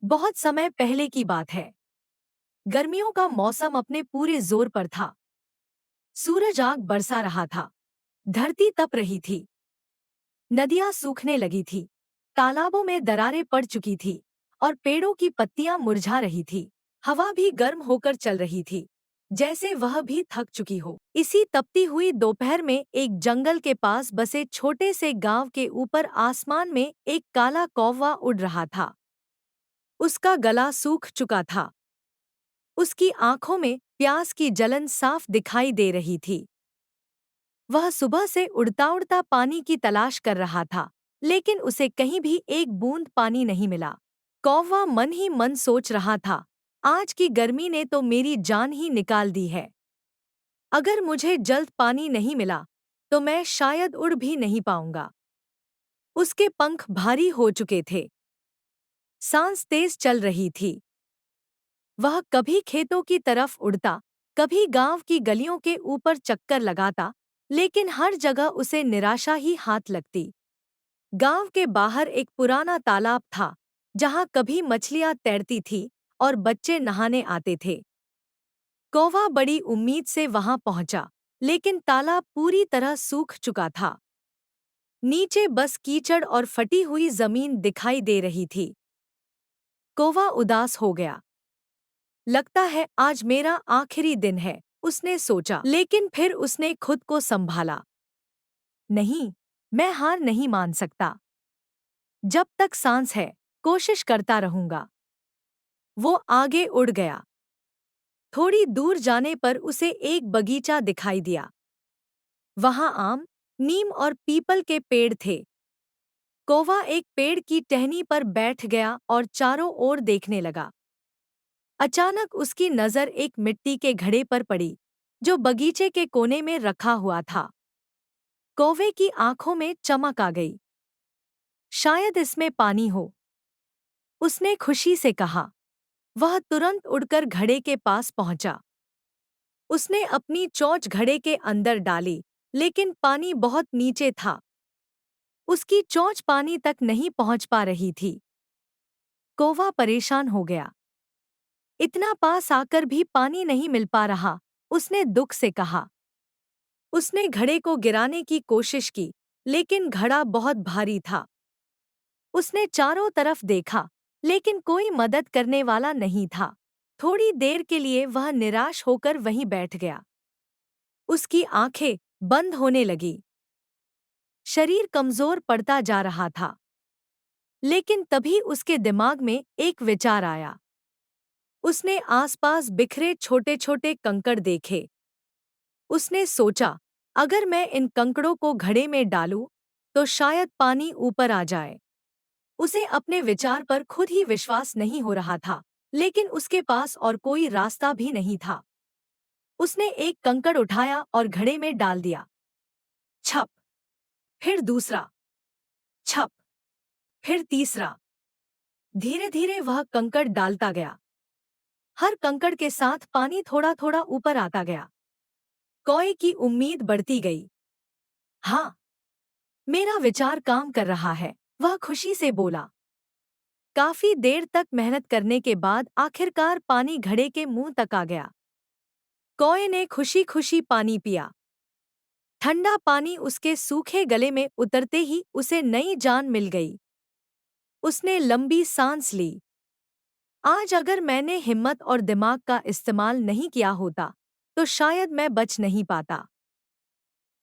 बहुत समय पहले की बात है। गर्मियों का मौसम अपने पूरे जोर पर था। सूरज आग बरसा रहा था। धरती तप रही थी। नदियां सूखने लगी थी। तालाबों में दरारें पड़ चुकी थी और पेड़ों की पत्तियां मुरझा रही थी। हवा भी गर्म होकर चल रही थी, जैसे वह भी थक चुकी हो। इसी तपती हुई दोपहर में एक जंगल के पास बसे छोटे से गांव के ऊपर आसमान में एक काला कौवा उड़ रहा था। उसका गला सूख चुका था। उसकी आंखों में प्यास की जलन साफ दिखाई दे रही थी। वह सुबह से उड़ता उड़ता पानी की तलाश कर रहा था, लेकिन उसे कहीं भी एक बूंद पानी नहीं मिला। कौवा मन ही मन सोच रहा था, आज की गर्मी ने तो मेरी जान ही निकाल दी है। अगर मुझे जल्द पानी नहीं मिला, तो मैं शायद उड़ भी नहीं पाऊंगा। उसके पंख भारी हो चुके थे। सांस तेज चल रही थी। वह कभी खेतों की तरफ उड़ता, कभी गांव की गलियों के ऊपर चक्कर लगाता, लेकिन हर जगह उसे निराशा ही हाथ लगती। गांव के बाहर एक पुराना तालाब था, जहां कभी मछलियां तैरती थीं और बच्चे नहाने आते थे। कौवा बड़ी उम्मीद से वहां पहुंचा, लेकिन तालाब पूरी तरह सूख चुका था। नीचे बस कीचड़ और फटी हुई जमीन दिखाई दे रही थी। कौवा उदास हो गया। लगता है आज मेरा आखिरी दिन है, उसने सोचा, लेकिन फिर उसने खुद को संभाला। नहीं, मैं हार नहीं मान सकता। जब तक सांस है, कोशिश करता रहूंगा। वो आगे उड़ गया। थोड़ी दूर जाने पर उसे एक बगीचा दिखाई दिया। वहां आम, नीम और पीपल के पेड़ थे। कौवा एक पेड़ की टहनी पर बैठ गया और चारों ओर देखने लगा। अचानक उसकी नजर एक मिट्टी के घड़े पर पड़ी, जो बगीचे के कोने में रखा हुआ था। कौवे की आंखों में चमक आ गई। शायद इसमें पानी हो, उसने खुशी से कहा। वह तुरंत उड़कर घड़े के पास पहुंचा। उसने अपनी चोंच घड़े के अंदर डाली, लेकिन पानी बहुत नीचे था। उसकी चोंच पानी तक नहीं पहुंच पा रही थी। कौवा परेशान हो गया। इतना पास आकर भी पानी नहीं मिल पा रहा, उसने दुख से कहा। उसने घड़े को गिराने की कोशिश की, लेकिन घड़ा बहुत भारी था। उसने चारों तरफ देखा, लेकिन कोई मदद करने वाला नहीं था। थोड़ी देर के लिए वह निराश होकर वहीं बैठ गया। उसकी आंखें बंद होने लगी। शरीर कमजोर पड़ता जा रहा था। लेकिन तभी उसके दिमाग में एक विचार आया। उसने आसपास बिखरे छोटे छोटे कंकड़ देखे। उसने सोचा, अगर मैं इन कंकड़ों को घड़े में डालूं, तो शायद पानी ऊपर आ जाए। उसे अपने विचार पर खुद ही विश्वास नहीं हो रहा था, लेकिन उसके पास और कोई रास्ता भी नहीं था। उसने एक कंकड़ उठाया और घड़े में डाल दिया। छप, फिर दूसरा, छप, फिर तीसरा। धीरे धीरे वह कंकड़ डालता गया। हर कंकड़ के साथ पानी थोड़ा थोड़ा ऊपर आता गया। कौवे की उम्मीद बढ़ती गई। हाँ, मेरा विचार काम कर रहा है, वह खुशी से बोला। काफी देर तक मेहनत करने के बाद आखिरकार पानी घड़े के मुंह तक आ गया। कौवे ने खुशी खुशी पानी पिया। ठंडा पानी उसके सूखे गले में उतरते ही उसे नई जान मिल गई। उसने लंबी सांस ली। आज अगर मैंने हिम्मत और दिमाग का इस्तेमाल नहीं किया होता, तो शायद मैं बच नहीं पाता।